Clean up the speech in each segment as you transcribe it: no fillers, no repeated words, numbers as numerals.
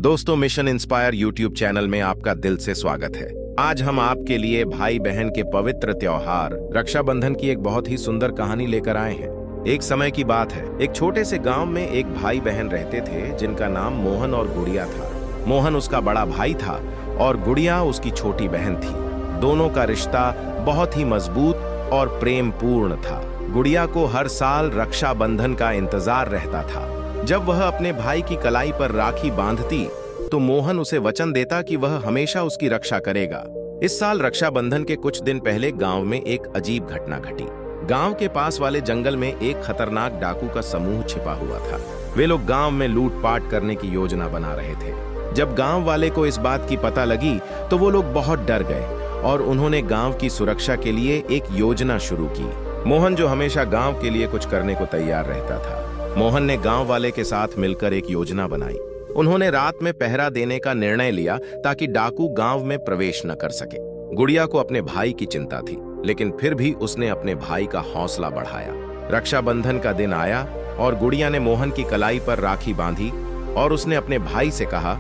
दोस्तों, mission inspire YouTube channel में आपका दिल से स्वागत है। आज हम आपके लिए भाई बहन के पवित्र त्योहार रक्षाबंधन की एक बहुत ही सुंदर कहानी लेकर आए हैं। एक समय की बात है, एक छोटे से गांव में एक भाई बहन रहते थे जिनका नाम मोहन और गुड़िया था। मोहन उसका बड़ा भाई था और गुड़िया उसकी छोटी बहन थी। दोनों का रिश्ता बहुत ही मजबूत और प्रेम पूर्ण था। गुड़िया को हर साल रक्षाबंधन का इंतजार रहता था। जब वह अपने भाई की कलाई पर राखी बांधती तो मोहन उसे वचन देता कि वह हमेशा उसकी रक्षा करेगा। इस साल रक्षाबंधन के कुछ दिन पहले गांव में एक अजीब घटना घटी। गांव के पास वाले जंगल में एक खतरनाक डाकू का समूह छिपा हुआ था। वे लोग गांव में लूटपाट करने की योजना बना रहे थे। जब गांव वाले को इस बात की पता लगी तो वो लोग बहुत डर गए और उन्होंने गांव की सुरक्षा के लिए एक योजना शुरू की। मोहन, जो हमेशा गांव के लिए कुछ करने को तैयार रहता था, मोहन ने गांव वाले के साथ मिलकर एक योजना बनाई। उन्होंने रात में पहरा देने का निर्णय लिया ताकि डाकू गांव में प्रवेश न कर सके। गुड़िया को अपने भाई की चिंता थी, लेकिन फिर भी उसने अपने भाई का हौसला बढ़ाया। रक्षाबंधन का दिन आया और गुड़िया ने मोहन की कलाई पर राखी बांधी और उसने अपने भाई से कहा,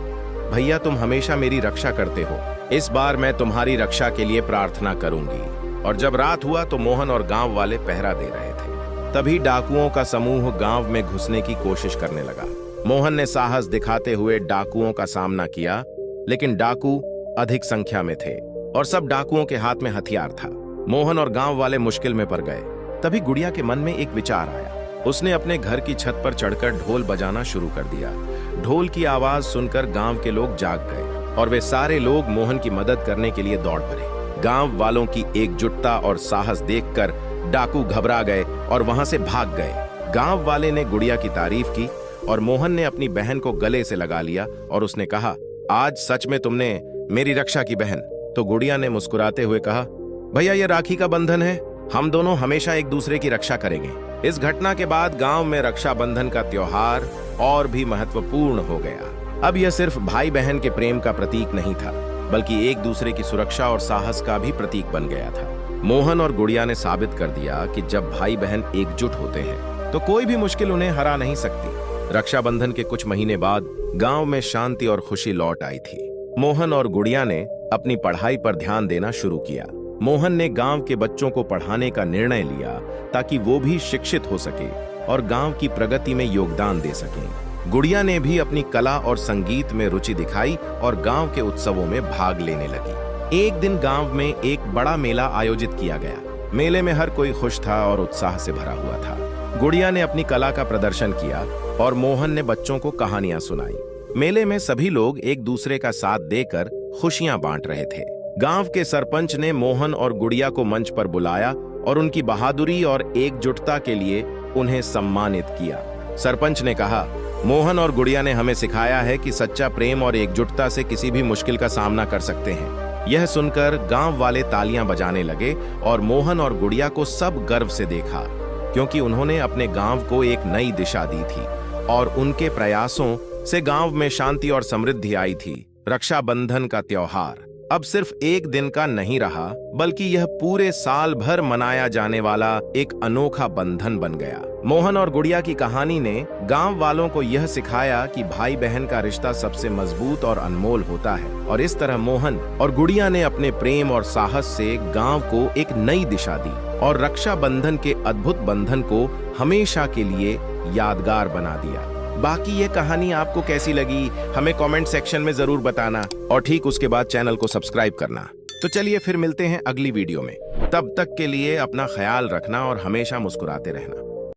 भैया, तुम हमेशा मेरी रक्षा करते हो, इस बार मैं तुम्हारी रक्षा के लिए प्रार्थना करूंगी। और जब रात हुआ तो मोहन और गांव वाले पहरा दे रहे थे। तभी डाकुओं का समूह गांव में घुसने की कोशिश करने लगा। मोहन ने साहस दिखाते हुए डाकुओं का सामना किया, लेकिन डाकू अधिक संख्या में थे और सब डाकुओं के हाथ में हथियार था। मोहन और गांव वाले मुश्किल में पड़ गए। तभी गुड़िया के मन में एक विचार आया। उसने अपने घर की छत पर चढ़कर ढोल बजाना शुरू कर दिया। ढोल की आवाज सुनकर गांव के लोग जाग गए और वे सारे लोग मोहन की मदद करने के लिए दौड़ पड़े। गांव वालों की एकजुटता और साहस देखकर डाकू घबरा गए और वहां से भाग गए। गांव वाले ने गुड़िया की तारीफ की और मोहन ने अपनी बहन को गले से लगा लिया और उसने कहा, आज सच में तुमने मेरी रक्षा की बहन। तो गुड़िया ने मुस्कुराते हुए कहा, भैया, ये राखी का बंधन है, हम दोनों हमेशा एक दूसरे की रक्षा करेंगे। इस घटना के बाद गांव में रक्षाबंधन का त्योहार और भी महत्वपूर्ण हो गया। अब यह सिर्फ भाई बहन के प्रेम का प्रतीक नहीं था, बल्कि एक दूसरे की सुरक्षा और साहस का भी प्रतीक बन गया था। मोहन और गुड़िया ने साबित कर दिया कि जब भाई बहन एकजुट होते हैं तो कोई भी मुश्किल उन्हें हरा नहीं सकती। रक्षाबंधन के कुछ महीने बाद गांव में शांति और खुशी लौट आई थी। मोहन और गुड़िया ने अपनी पढ़ाई पर ध्यान देना शुरू किया। मोहन ने गांव के बच्चों को पढ़ाने का निर्णय लिया ताकि वो भी शिक्षित हो सके और गांव की प्रगति में योगदान दे सकें। गुड़िया ने भी अपनी कला और संगीत में रुचि दिखाई और गांव के उत्सवों में भाग लेने लगी। एक दिन गांव में एक बड़ा मेला आयोजित किया गया। मेले में हर कोई खुश था और उत्साह से भरा हुआ था। गुड़िया ने अपनी कला का प्रदर्शन किया और मोहन ने बच्चों को कहानियां सुनाई। मेले में सभी लोग एक दूसरे का साथ देकर खुशियां बांट रहे थे। गांव के सरपंच ने मोहन और गुड़िया को मंच पर बुलाया और उनकी बहादुरी और एकजुटता के लिए उन्हें सम्मानित किया। सरपंच ने कहा, मोहन और गुड़िया ने हमें सिखाया है कि सच्चा प्रेम और एकजुटता से किसी भी मुश्किल का सामना कर सकते हैं। यह सुनकर गांव वाले तालियां बजाने लगे और मोहन और गुड़िया को सब गर्व से देखा, क्योंकि उन्होंने अपने गांव को एक नई दिशा दी थी और उनके प्रयासों से गांव में शांति और समृद्धि आई थी। रक्षाबंधन का त्योहार अब सिर्फ एक दिन का नहीं रहा, बल्कि यह पूरे साल भर मनाया जाने वाला एक अनोखा बंधन बन गया। मोहन और गुड़िया की कहानी ने गांव वालों को यह सिखाया कि भाई बहन का रिश्ता सबसे मजबूत और अनमोल होता है और इस तरह मोहन और गुड़िया ने अपने प्रेम और साहस से गांव को एक नई दिशा दी और रक्षाबंधन के अद्भुत बंधन को हमेशा के लिए यादगार बना दिया। बाकी ये कहानी आपको कैसी लगी हमें कमेंट सेक्शन में जरूर बताना और ठीक उसके बाद चैनल को सब्सक्राइब करना। तो चलिए फिर मिलते हैं अगली वीडियो में। तब तक के लिए अपना ख्याल रखना और हमेशा मुस्कुराते रहना।